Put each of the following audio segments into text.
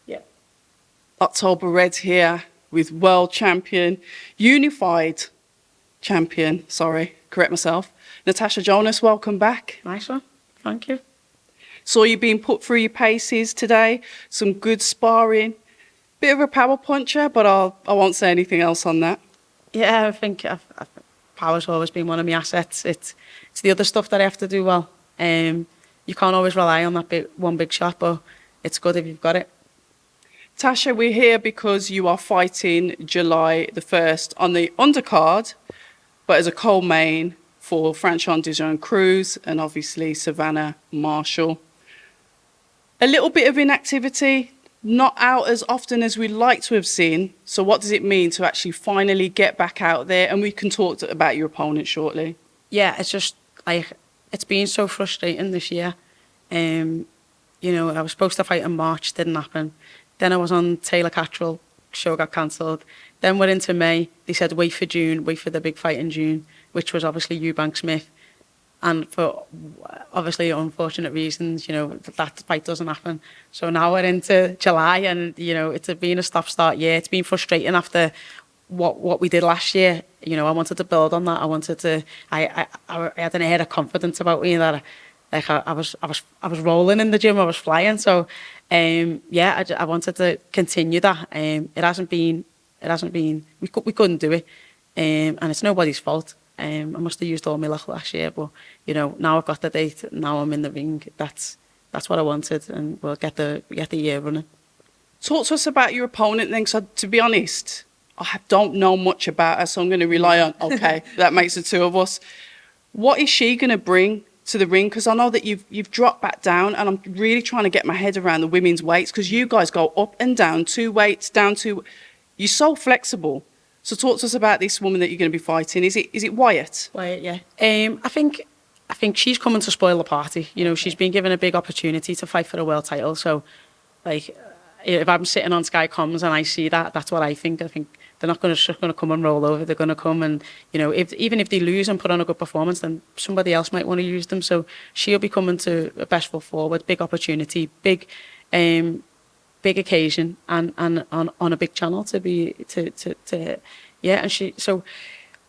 Yeah. October Red here with world champion, unified champion, sorry, correct myself. Natasha Jonas, welcome back. Nice one. Thank you. Saw you being put through your paces today. Some good sparring. Bit of a power puncher, but I won't say anything else on that. Yeah, I think power's always been one of my assets. It's the other stuff that I have to do well. You can't always rely on that one big shot, but it's good if you've got it. Tasha, we're here because you are fighting July the 1st on the undercard, but as a co-main for Crews-Dezurn Crews and obviously Savannah Marshall. A little bit of inactivity, not out as often as we'd like to have seen. So what does it mean to actually finally get back out there? And we can talk about your opponent shortly. Yeah, it's just it's been so frustrating this year. You know, I was supposed to fight in March, didn't happen. Then I was on Taylor Cattrall, show got cancelled. Then we're into May. They said wait for June, wait for the big fight in June, which was obviously Eubank Smith. And for obviously unfortunate reasons, you know, that fight doesn't happen. So now we're into July and, you know, it's been a stop-start year. It's been frustrating after what we did last year. You know, I wanted to build on that. I wanted to, I had an air of confidence about me that I was rolling in the gym. I was flying. So, yeah, I wanted to continue that. It hasn't been, we couldn't do it. And it's nobody's fault. I must have used all my luck last year, but you know, now I've got the date. Now I'm in the ring. That's what I wanted, and we'll get the year running. Talk to us about your opponent then. So to be honest, I don't know much about her, so I'm going to rely on. Okay, that makes the two of us. What is she going to bring to the ring? Because I know that you've dropped back down, and I'm really trying to get my head around the women's weights because you guys go up and down, 2 weights down to. You're so flexible. So talk to us about this woman that you're going to be fighting. Is it Wyatt? Wyatt, yeah. I think she's coming to spoil the party. You know, she's been given a big opportunity to fight for a world title. So, like, if I'm sitting on Sky Comms and I see that, that's what I think. I think they're not going to come and roll over. They're going to come and, you know, even if they lose and put on a good performance, then somebody else might want to use them. So she'll be coming to a best foot forward, big opportunity, big occasion, and on a big channel to yeah. And so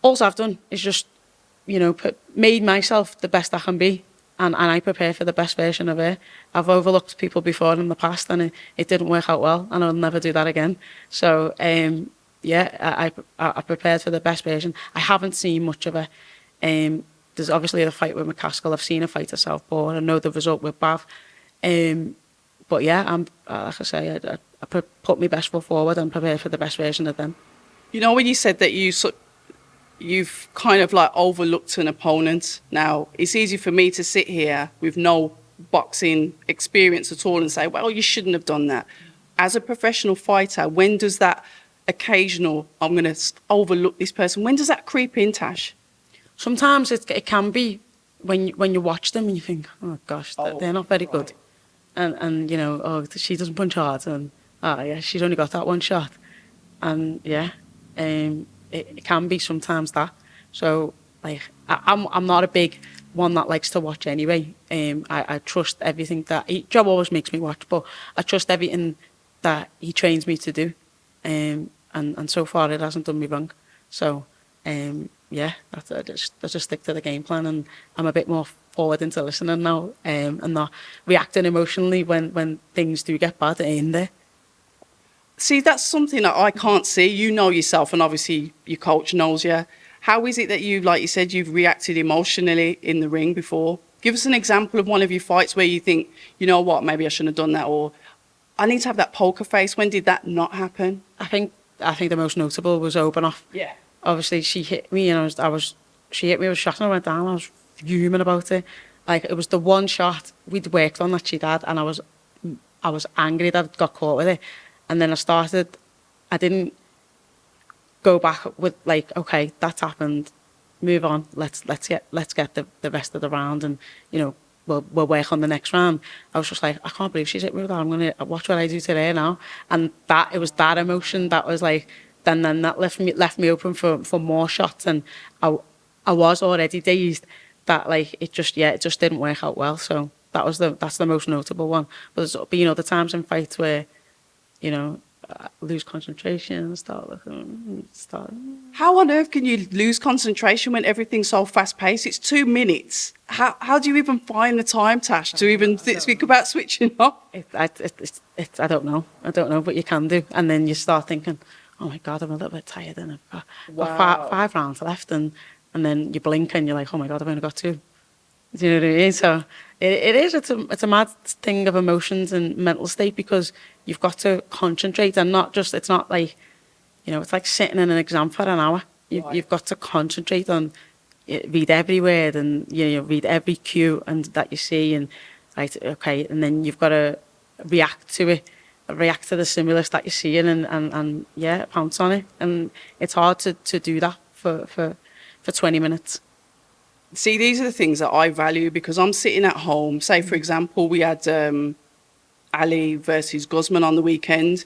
all I've done is just, you know, made myself the best I can be, and I prepare for the best version of her. I've overlooked people before in the past, and it didn't work out well, and I'll never do that again. So yeah, I prepared for the best version. I haven't seen much of her. There's obviously the fight with McCaskill. I've seen her fight at Southport. I know the result with Bav. But yeah, like I say, I put my best foot forward and prepare for the best version of them. You know, when you said that you've kind of like overlooked an opponent. Now, it's easy for me to sit here with no boxing experience at all and say, well, you shouldn't have done that. As a professional fighter, when does that occasional, I'm going to overlook this person, when does that creep in, Tash? Sometimes it can be when you watch them and you think, oh gosh, they're not very good. And you know, oh, she doesn't punch hard, and oh yeah, she's only got that one shot, and yeah, it can be sometimes that. So like, I'm not a big one that likes to watch anyway. I trust everything that Joe always makes me watch, but I trust everything that he trains me to do, and so far it hasn't done me wrong. So yeah, I just stick to the game plan, and I'm a bit more forward into listening now, and not reacting emotionally when things do get bad in there. See, that's something that I can't see. You know yourself, and obviously your coach knows you. How is it that you, like you said, you've reacted emotionally in the ring before? Give us an example of one of your fights where you think, you know what, maybe I shouldn't have done that, or I need to have that poker face. When did that not happen? I think the most notable was Obanoff. Yeah. Obviously, she hit me, and she hit me with a shot, and I went down. I was fuming about it. Like, it was the one shot we'd worked on that she'd had, and I was angry that I got caught with it. And then I didn't go back with like, okay, that's happened, move on, let's get the rest of the round, and you know, we'll work on the next round. I was just like, I can't believe she's hit me with that. I'm gonna watch what I do today now. And it was that emotion that was like, then that left me open for more shots, and I was already dazed that like it just didn't work out well. So that's the most notable one. But there's been other times in fights where, you know, I lose concentration, start. How on earth can you lose concentration when everything's so fast paced? It's 2 minutes. How do you even find the time, Tash, to even think about switching off? I don't know. But you can do. And then you start thinking, oh my God, I'm a little bit tired and I've got five rounds left. And then you blink and you're like, oh my God, I've only got 2. Do you know what I mean? So it's a mad thing of emotions and mental state, because you've got to concentrate, and it's not like, you know, it's like sitting in an exam for an hour. You've got to concentrate on, read every word, and you know, read every cue and that you see, and right, okay, and then you've got to react to the stimulus that you're seeing, and yeah, pounce on it. And it's hard to do that for 20 minutes. See, these are the things that I value, because I'm sitting at home. Say, for example, we had Ali versus Guzman on the weekend,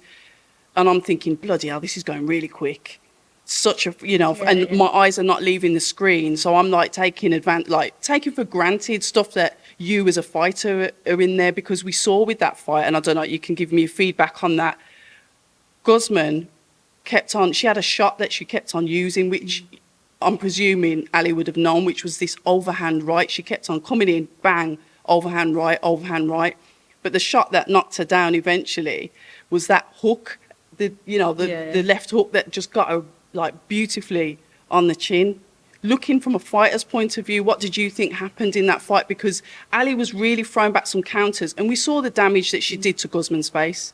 and I'm thinking, bloody hell, this is going really quick. Such a, you know, and my eyes are not leaving the screen, so I'm like taking for granted stuff that you as a fighter are in there, because we saw with that fight, and I don't know, you can give me feedback on that. Guzman she had a shot that she kept on using, which I'm presuming Ali would have known, which was this overhand right. She kept on coming in, bang, overhand right. But the shot that knocked her down eventually was that hook, the left hook that just got her like beautifully on the chin. Looking from a fighter's point of view, what did you think happened in that fight? Because Ali was really throwing back some counters, and we saw the damage that she did to Guzman's face.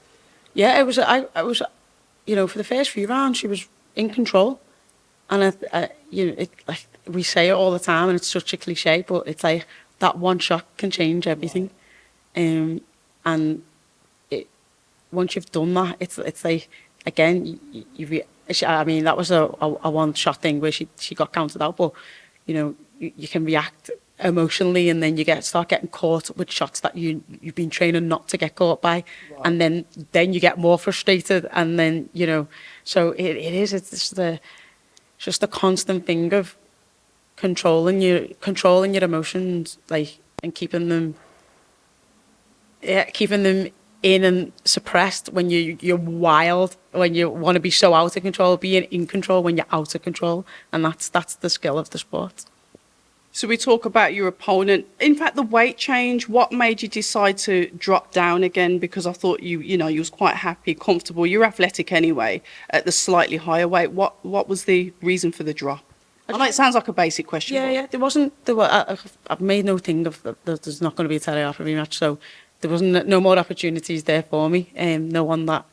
Yeah, it was, you know, for the first few rounds, she was in control. And you know, like we say it all the time, and it's such a cliche, but it's like that one shot can change everything. And once you've done that, it's like, again, I mean, that was a one shot thing where she got counted out, but you know, you can react emotionally, and then you start getting caught with shots that you've been training not to get caught by, and then you get more frustrated, and then, you know, so it's just a constant thing of controlling your emotions, like, and keeping them in and suppressed when you're wild, when you want to be so out of control, being in control when you're out of control, and that's the skill of the sport. So we talk about your opponent. In fact, the weight change, what made you decide to drop down again? Because I thought you was quite happy, comfortable. You're athletic anyway at the slightly higher weight. What was the reason for the drop? I know it sounds like a basic question. Yeah. I've made no thing of there's not going to be a Terry Harper rematch, so there wasn't no more opportunities there for me. No one that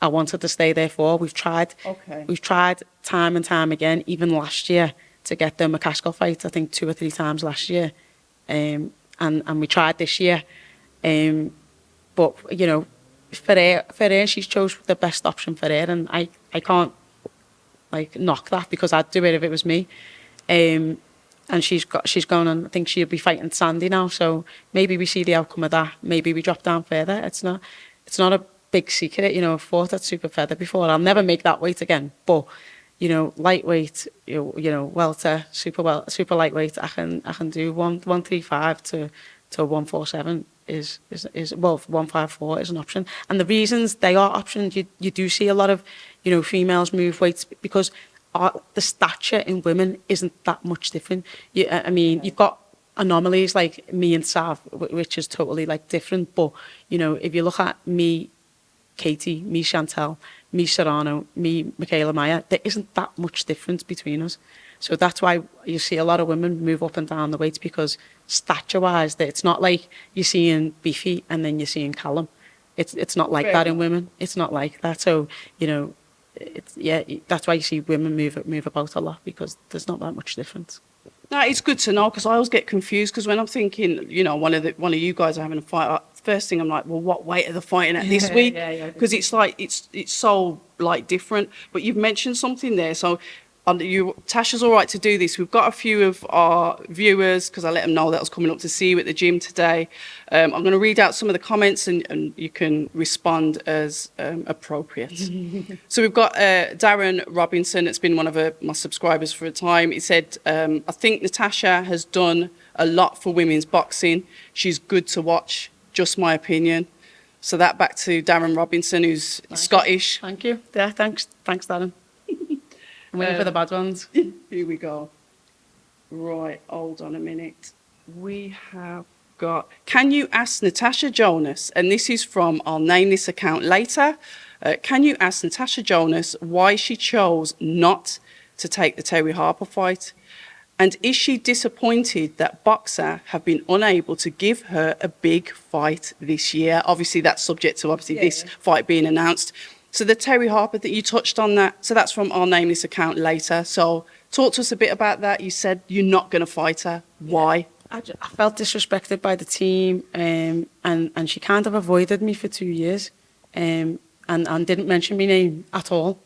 I wanted to stay there for. We've tried time and time again, even last year, to get the McCaskill fight, I think 2 or 3 times last year. And we tried this year. But, you know, for her, she's chose the best option for her, and I can't, like, knock that, because I'd do it if it was me. And she's gone, and I think she'll be fighting Sandy now, so maybe we see the outcome of that. Maybe we drop down further. It's not a big secret, you know. I've fought at super feather before. I'll never make that weight again, but, you know, lightweight, you know, welter, super lightweight, I can do 135 to 147 is 154 is an option. And the reasons they are options, you do see a lot of, you know, females move weights, because the stature in women isn't that much different. I mean, you've got anomalies like me and Sav, which is totally like different, but, you know, if you look at me, Katie, me, Chantel, me, Serrano, me, Michaela Mayer, there isn't that much difference between us. So that's why you see a lot of women move up and down the weights, because stature-wise, it's not like you're seeing Beefy and then you're seeing Callum. It's not like that in women. It's not like that. So, you know, that's why you see women move about a lot, because there's not that much difference. No, it's good to know, because I always get confused, because when I'm thinking, you know, one of you guys are having a fight, first thing I'm like, well, what weight are they fighting at this week? Because it's like it's so like different. But you've mentioned something there, so Tasha's all right to do this. We've got a few of our viewers, because I let them know that I was coming up to see you at the gym today. I'm going to read out some of the comments, and you can respond as appropriate. So we've got Darren Robinson. It's been one of my subscribers for a time. He said, I think Natasha has done a lot for women's boxing. She's good to watch, just my opinion. So that back to Darren Robinson, who's Scottish. Thank you. Yeah, thanks, Darren. I'm waiting for the bad ones. Here we go. Right, hold on a minute. We have got, can you ask Natasha Jonas, and this is from, I'll name this account later, can you ask Natasha Jonas why she chose not to take the Terry Harper fight? And is she disappointed that boxer have been unable to give her a big fight this year? Obviously, that's subject to this fight being announced. So the Terry Harper that you touched on that, so that's from I'll name this account later. So talk to us a bit about that. You said you're not going to fight her. Why? I felt disrespected by the team, and she kind of avoided me for 2 years, and didn't mention my name at all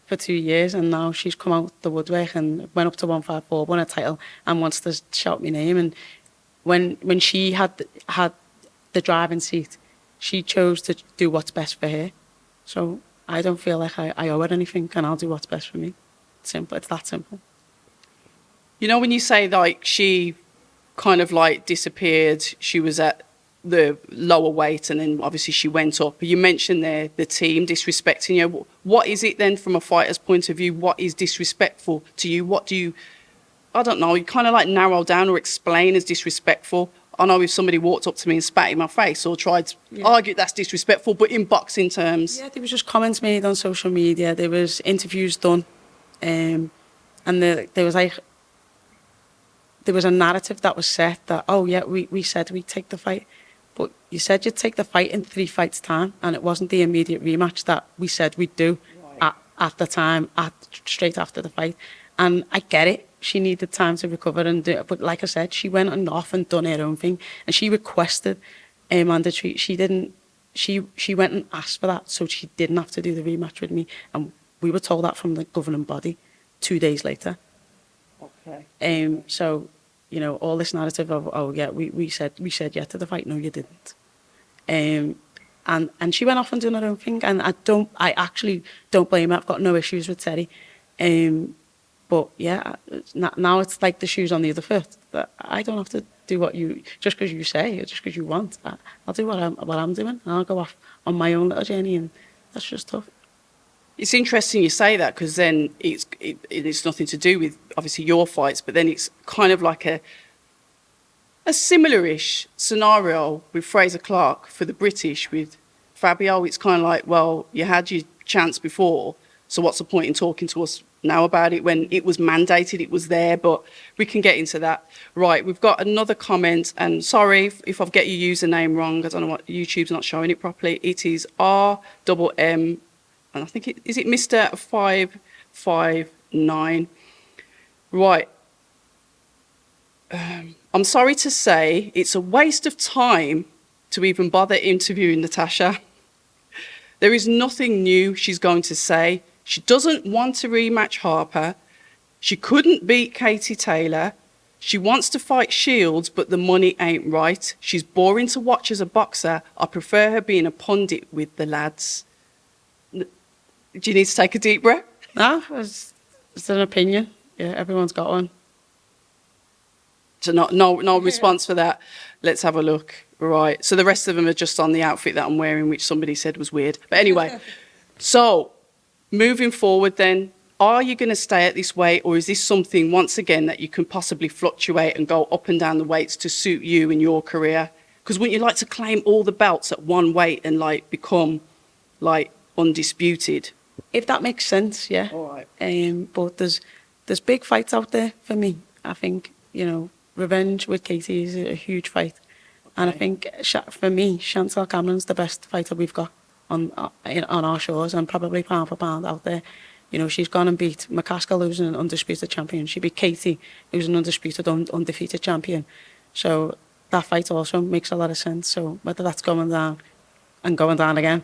for 2 years. And now she's come out the woodwork and went up to 154, won a title, and wants to shout my name. And when she had the driving seat, she chose to do what's best for her. So I don't feel like I owe her anything, and I'll do what's best for me. Simple. It's that simple. You know, when you say like she kind of like disappeared, she was at the lower weight and then obviously she went up. You mentioned there the team disrespecting you. What is it then from a fighter's point of view? What is disrespectful to you? What do you, I don't know, you kind of like narrow down or explain as disrespectful? I know if somebody walked up to me and spat in my face or tried to argue that's disrespectful, but in boxing terms. Yeah, there was just comments made on social media. There was interviews done, and there was a narrative that was set that, oh yeah, we said we'd take the fight, but you said you'd take the fight in 3 fights' time, and it wasn't the immediate rematch that we said we'd do at the time, straight after the fight. And I get it. She needed time to recover and do it. But like I said, she went and off and done her own thing. And she requested mandatory. She didn't. She went and asked for that, so she didn't have to do the rematch with me. And we were told that from the governing body 2 days later. Okay. So, you know, all this narrative of, oh yeah, we said yeah to the fight. No, you didn't. And she went off and done her own thing. And I actually don't blame her. I've got no issues with Terry. But yeah, now it's like the shoes on the other foot. That I don't have to do what you, just because you say, or just because you want. I'll do what I'm doing, and I'll go off on my own little journey, and that's just tough. It's interesting you say that, because then it's nothing to do with obviously your fights, but then it's kind of like a similar-ish scenario with Fraser Clark for the British with Fabio. It's kind of like, well, you had your chance before, so what's the point in talking to us now about it when it was mandated, it was there? But we can get into that. Right, we've got another comment, and sorry if I get your username wrong. I don't know what, YouTube's not showing it properly. It is RMM, and I think is it Mr. 559. Right. I'm sorry to say it's a waste of time to even bother interviewing Natasha. There is nothing new she's going to say. She doesn't want to rematch Harper. She couldn't beat Katie Taylor. She wants to fight Shields, but the money ain't right. She's boring to watch as a boxer. I prefer her being a pundit with the lads. Do you need to take a deep breath? No, it's an opinion. Yeah, everyone's got one. So no response for that. Let's have a look. Right. So the rest of them are just on the outfit that I'm wearing, which somebody said was weird. But anyway, so moving forward then, are you going to stay at this weight, or is this something, once again, that you can possibly fluctuate and go up and down the weights to suit you and your career? Because wouldn't you like to claim all the belts at one weight and like become like undisputed? If that makes sense, yeah. All right. But there's big fights out there for me. I think, you know, Revenge with Katie is a huge fight. Okay. And I think, for me, Chantal Cameron's the best fighter we've got on our shores, and probably pound for pound out there. You know, she's gone and beat McCaskill, who's an undisputed champion. She beat Katie, who's an undisputed, undefeated champion. So that fight also makes a lot of sense. So whether that's going down and going down again,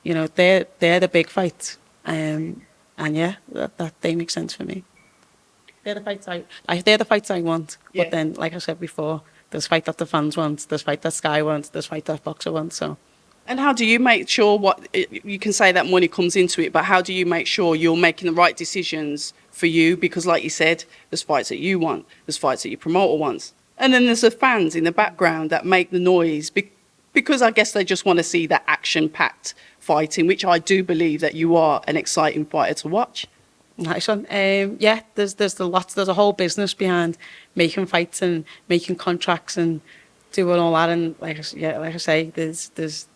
you know, they're the big fights. And yeah, that they make sense for me. They're the fights I want. Yeah. But then, like I said before, there's fight that the fans want, there's fight that Sky wants, there's fight that Boxer wants. So. And how do you make sure you can say that money comes into it, but how do you make sure you're making the right decisions for you? Because like you said, there's fights that you want, there's fights that your promoter wants. And then there's the fans in the background that make the noise because I guess they just want to see that action-packed fighting, which I do believe that you are an exciting fighter to watch. Nice one. Yeah, there's a whole business behind making fights and making contracts and doing all that. And like I say, there's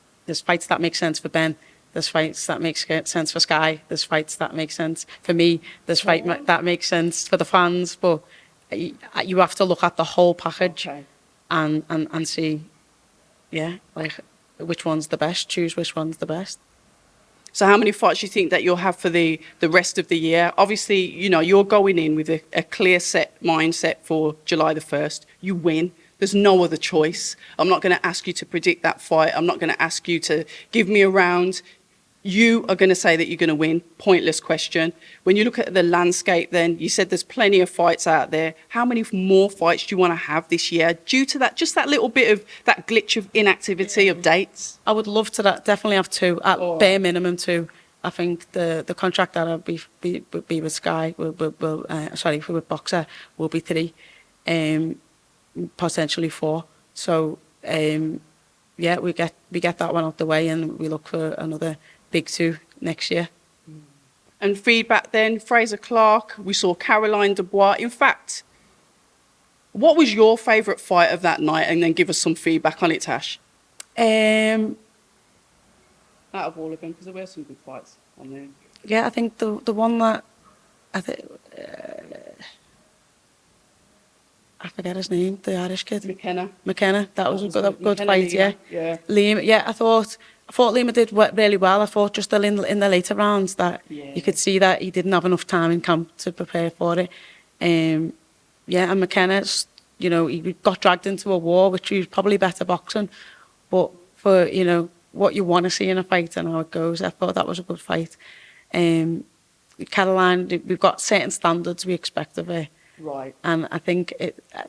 fights that make sense for Ben. There's fights that make sense for Sky. There's fights that make sense for me. There's fight that makes sense for the fans. But you have to look at the whole package and see, like which one's the best. Choose which one's the best. So how many fights do you think that you'll have for the rest of the year? Obviously, you know, you're going in with a clear set mindset for July the 1st. You win. There's no other choice. I'm not going to ask you to predict that fight. I'm not going to ask you to give me a round. You are going to say that you're going to win. Pointless question. When you look at the landscape then, you said there's plenty of fights out there. How many more fights do you want to have this year due to that, just that little bit of that glitch of inactivity of dates? I would love to definitely have 2, at bare minimum 2. I think the contract that I'll be with Sky, with Boxer, will be 3, potentially 4. So, yeah, we get that one out the way and we look for another big 2 next year. And feedback then, Fraser Clark, we saw Caroline Dubois. In fact, what was your favourite fight of that night? And then give us some feedback on it, Tash. Out of all of them, because there were some good fights on there. Yeah, I think the one that I forget his name, the Irish kid. McKenna. That was a good fight, yeah. Liam, yeah, I thought Liam did really well. I thought just in the later rounds that you could see that he didn't have enough time in camp to prepare for it. And McKenna, you know, he got dragged into a war, which was probably better boxing. But for, you know, what you want to see in a fight and how it goes, I thought that was a good fight. Caroline, we've got certain standards we expect of her. Right. And I think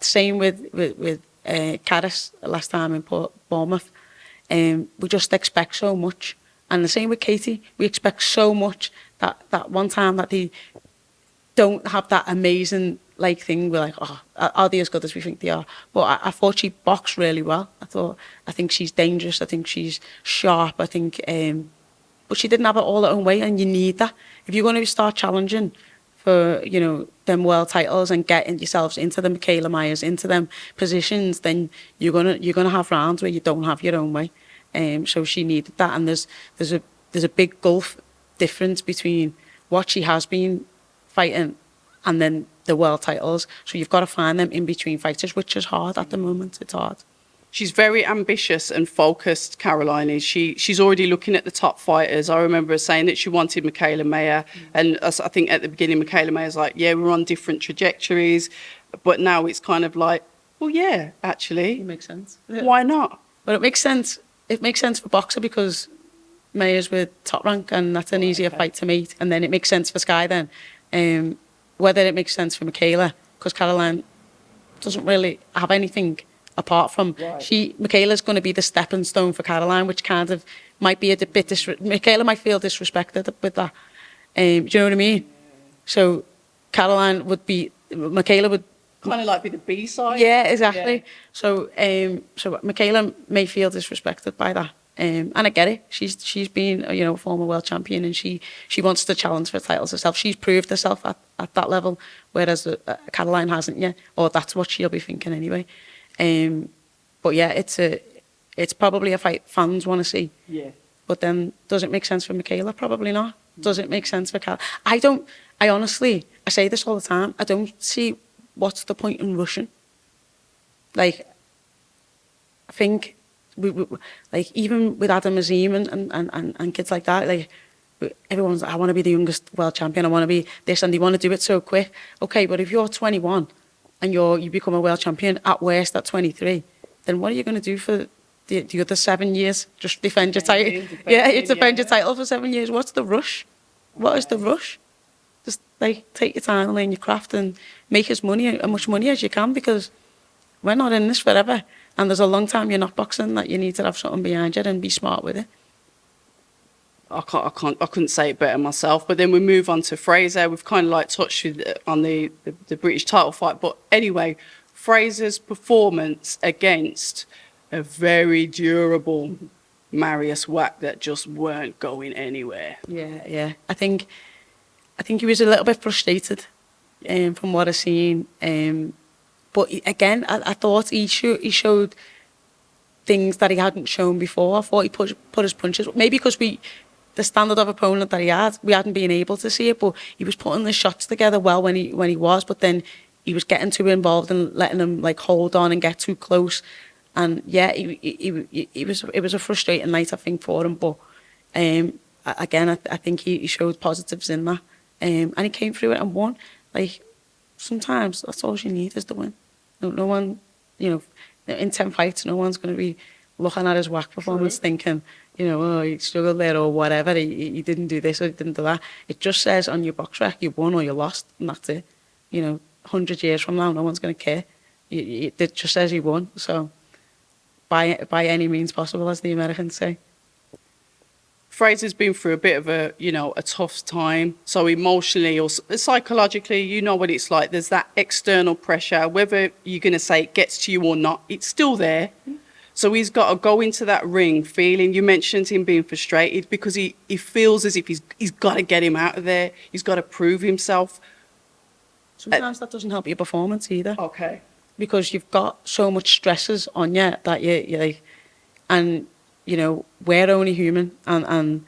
same with Caris last time in Bournemouth. We just expect so much. And the same with Katie. We expect so much that one time that they don't have that amazing like thing, we're like, oh, are they as good as we think they are? But I thought she boxed really well. I think she's dangerous. I think she's sharp. I think, but she didn't have it all her own way, and you need that. If you're going to start challenging for, you know, them world titles and getting yourselves into the Michaela Mayers, into them positions, then you're gonna have rounds where you don't have your own way. So she needed that, and there's a big gulf difference between what she has been fighting and then the world titles. So you've got to find them in between fighters, which is hard at the moment. It's hard. She's very ambitious and focused, Caroline is. She's already looking at the top fighters. I remember her saying that she wanted Michaela Mayer. And I think at the beginning, Michaela Mayer's like, yeah, we're on different trajectories. But now it's kind of like, well, yeah, actually. It makes sense. Why not? But it makes sense. It makes sense for Boxer because Mayer's with top rank and that's an easier fight to meet. And then it makes sense for Sky then. Whether it makes sense for Michaela, because Caroline doesn't really have anything apart from Michaela's going to be the stepping stone for Caroline, which kind of might be a bit Michaela might feel disrespected with that. Do you know what I mean? So Michaela would kind of like be the B side. Yeah, exactly. Yeah. So Michaela may feel disrespected by that. And I get it. She's been a former world champion, and she wants to challenge for titles herself. She's proved herself at that level, whereas Caroline hasn't yet, or that's what she'll be thinking anyway. But yeah, it's probably a fight fans want to see. Yeah. But then, does it make sense for Michaela? Probably not. Does it make sense for Cal? I honestly say this all the time. I don't see what's the point in rushing. Like, I think we like even with Adam Azim and kids like that, like everyone's like, I want to be the youngest world champion. I want to be this, and they want to do it so quick. Okay, but if you're 21 and you become a world champion at worst at 23, then what are you going to do for the other 7 years? Just defend your title? Defend your title for 7 years. What's the rush? What is the rush? Just like take your time and learn your craft and make as much money as you can, because we're not in this forever, and there's a long time you're not boxing that you need to have something behind you and be smart with it. I couldn't say it better myself. But then we move on to Fraser. We've kind of like touched on the British title fight. But anyway, Fraser's performance against a very durable Marius Wack that just weren't going anywhere. Yeah. I think he was a little bit frustrated from what I've seen. But again, I thought he showed things that he hadn't shown before. I thought he put his punches. Maybe because the standard of opponent that he had, we hadn't been able to see it, but he was putting the shots together well when he was. But then he was getting too involved and letting them like hold on and get too close. And yeah, it was a frustrating night, I think, for him. But again, I think he showed positives in that, and he came through it and won. Like sometimes that's all you need is the win. No one, in 10 fights, no one's going to be looking at his whack performance thinking, oh, he struggled there or whatever. He didn't do this or he didn't do that. It just says on your box rec you won or you lost, and that's it. 100 years from now, no one's going to care. It just says you won. So by any means possible, as the Americans say. Fraser's been through a bit of a tough time. So emotionally or psychologically, you know what it's like. There's that external pressure, whether you're going to say it gets to you or not, it's still there. So he's got to go into that ring feeling, you mentioned him being frustrated because he feels as if he's got to get him out of there. He's got to prove himself. Sometimes that doesn't help your performance either. Okay. Because you've got so much stresses on you that you're like, and we're only human, and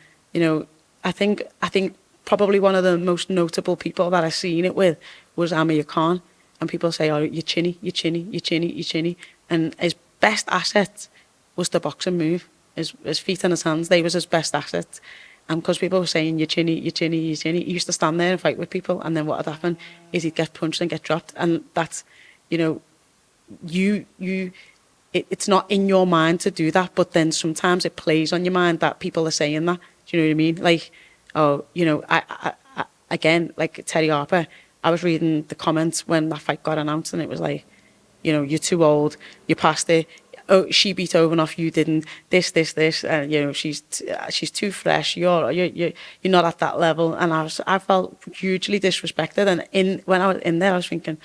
I think probably one of the most notable people that I've seen it with was Amir Khan, and people say, oh, you're chinny, and his best asset was the boxing move, his feet and his hands. They was his best asset, and because people were saying you're chinny, he used to stand there and fight with people, and then what would happen is he'd get punched and get dropped, and that's it's not in your mind to do that, but then sometimes it plays on your mind that people are saying that. Do you know what I mean? Like, oh, I again, like Terry Harper, I was reading the comments when that fight got announced, and it was like, you're too old, you passed it. Oh, she beat Ovenoff, you didn't. This, and she's too fresh. You're not at that level, and I felt hugely disrespected. And when I was in there, I was thinking,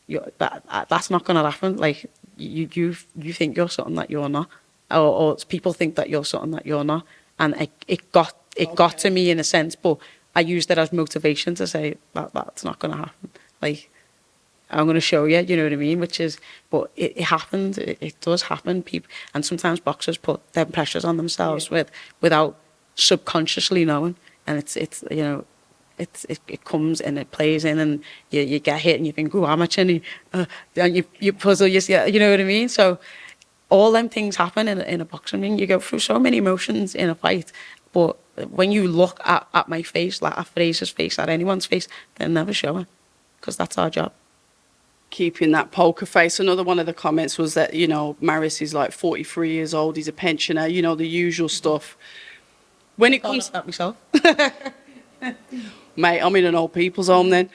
that's not going to happen. Like you think you're something that you're not, or people think that you're something that you're not, and it got to me in a sense, but I used it as motivation to say that's not going to happen. Like I'm going to show you, you know what I mean? But it happened. It does happen. People, and sometimes boxers put them pressures on themselves without subconsciously knowing, and it comes and it plays in, and you get hit and you think, oh, how much, and you puzzle, you know what I mean? So all them things happen in a boxing ring. You go through so many emotions in a fight, but when you look at my face, like at Fraser's face, at anyone's face, they'll never show it, because that's our job. Keeping that poker face. Another one of the comments was that, Marius is like 43 years old, he's a pensioner, the usual stuff. When it comes... that myself. Mate, I'm in an old people's home then.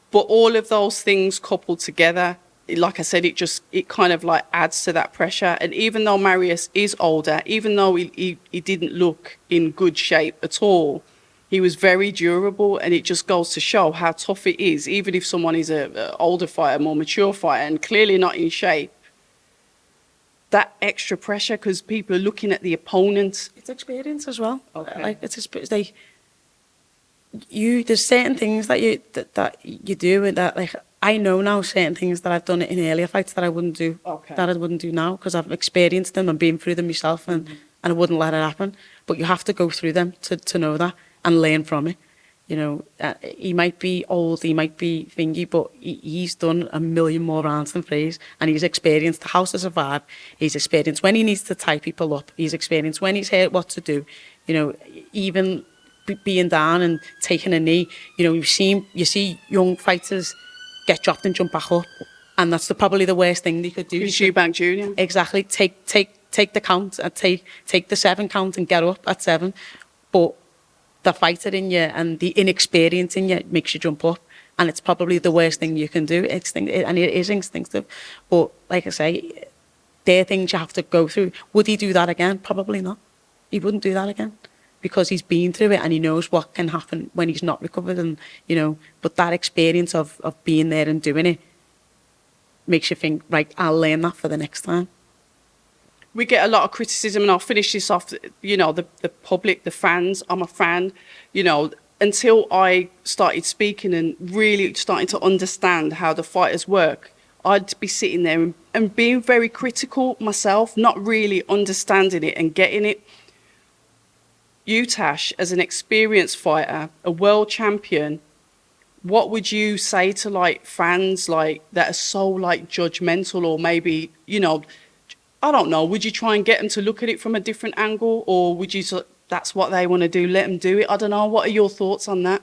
But all of those things coupled together, like I said, it kind of like adds to that pressure. And even though Marius is older, even though he didn't look in good shape at all, he was very durable, and it just goes to show how tough it is, even if someone is an older fighter, more mature fighter, and clearly not in shape. That extra pressure, because people are looking at the opponent. It's experience as well. Okay. Like it's like there's certain things that you do, and that like I know now certain things that I've done in earlier fights that I wouldn't do. Okay. That I wouldn't do now, because I've experienced them and been through them myself, and I wouldn't let it happen. But you have to go through them to know that and learn from it. He might be old, he might be thingy, but he's done a million more rounds than Fraser, and he's experienced how to survive. He's experienced when he needs to tie people up. He's experienced when he's heard what to do. Even being down and taking a knee. You see young fighters get dropped and jump back up, and that's probably the worst thing they could do. Eubank Jr. Exactly. Take the count and take the 7 count and get up at 7, but the fighter in you and the inexperience in you makes you jump up, and it's probably the worst thing you can do. And it is instinctive, but like I say, they're things you have to go through. Would he do that again? Probably not. He wouldn't do that again, because he's been through it and he knows what can happen when he's not recovered, and but that experience of being there and doing it makes you think, right, I'll learn that for the next time. We get a lot of criticism, and I'll finish this off, you know, the public, the fans. I'm a fan, you know, until I started speaking and really starting to understand how the fighters work, I'd be sitting there and being very critical myself, not really understanding it and getting it. You, Tash, as an experienced fighter, a world champion, what would you say to like fans like that are so like judgmental, or maybe, you know, I don't know, would you try and get them to look at it from a different angle, or would you that's what they want to do, let them do it? I don't know. What are your thoughts on that?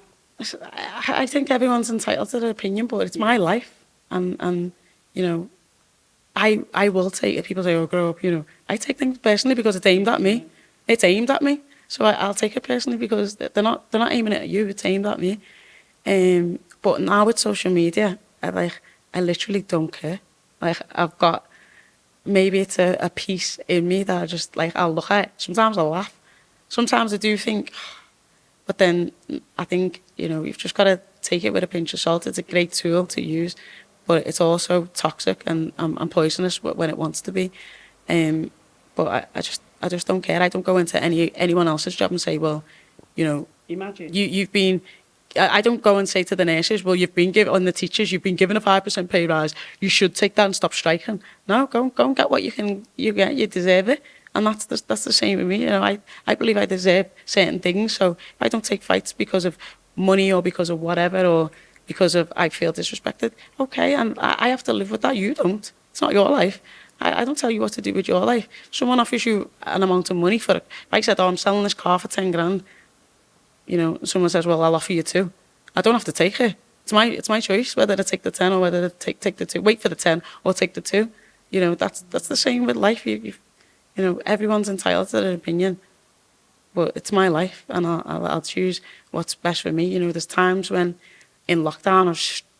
I think everyone's entitled to their opinion, but it's my life, and you know, I will take it. People say, "Oh, grow up," you know. I take things personally because it's aimed at me. It's aimed at me, so I'll take it personally because they're not aiming it at you. It's aimed at me. But now with social media, I literally don't care. Like, I've got, maybe it's a piece in me that I just, like, I'll look at it. Sometimes I'll laugh. Sometimes I do think, but then I think, you know, you've just got to take it with a pinch of salt. It's a great tool to use, but it's also toxic and poisonous when it wants to be. But I just don't care. I don't go into anyone else's job and say, well, you know, Imagine. you've been, I don't go and say to the nurses, well, you've been given, on the teachers, you've been given a 5% pay rise. You should take that and stop striking. No, go and get what you get. You deserve it. And that's the same with me. You know, I believe I deserve certain things. So if I don't take fights because of money or because of whatever, or because of I feel disrespected, okay, and I have to live with that. You don't. It's not your life. I don't tell you what to do with your life. Someone offers you an amount of money for it. If I said, oh, I'm selling this car for 10 grand, you know, someone says, well, I'll offer you 2. I don't have to take it. It's my choice whether to take the 10 or whether to take the 2. Wait for the 10 or take the 2. You know, that's the same with life. You know, everyone's entitled to their opinion, but it's my life, and I'll choose what's best for me. You know, there's times when in lockdown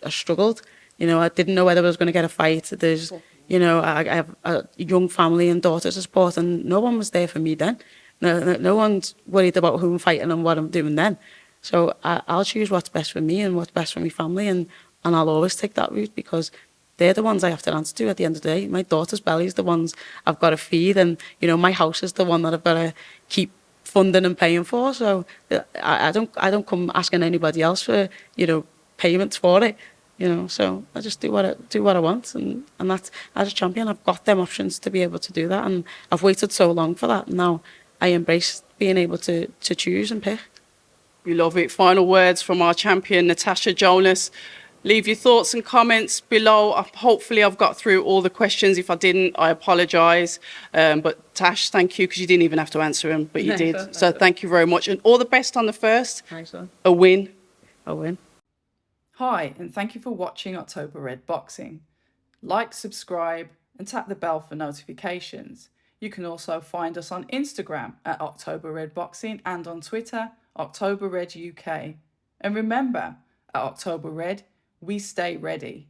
I struggled. You know, I didn't know whether I was going to get a fight. There's, you know, I have a young family and daughter to support, and no one was there for me then. No one's worried about who I'm fighting and what I'm doing then. So I'll choose what's best for me and what's best for my family, and I'll always take that route because they're the ones I have to answer to at the end of the day. My daughter's belly is the ones I've got to feed, and, you know, my house is the one that I've got to keep funding and paying for. So I don't come asking anybody else for, you know, payments for it. You know, so I just do what I want, and that's, as a champion, I've got them options to be able to do that, and I've waited so long for that. Now I embrace being able to choose and pick. We love it. Final words from our champion, Natasha Jonas. Leave your thoughts and comments below. Hopefully I've got through all the questions. If I didn't, I apologise. But Tash, thank you, because you didn't even have to answer them, but you did. So thank you very much, and all the best on the first. Nice one. A win. A win. Hi, and thank you for watching October Red Boxing. Like, subscribe, and tap the bell for notifications. You can also find us on Instagram at October Red Boxing and on Twitter, October Red UK. And remember, at October Red, we stay ready.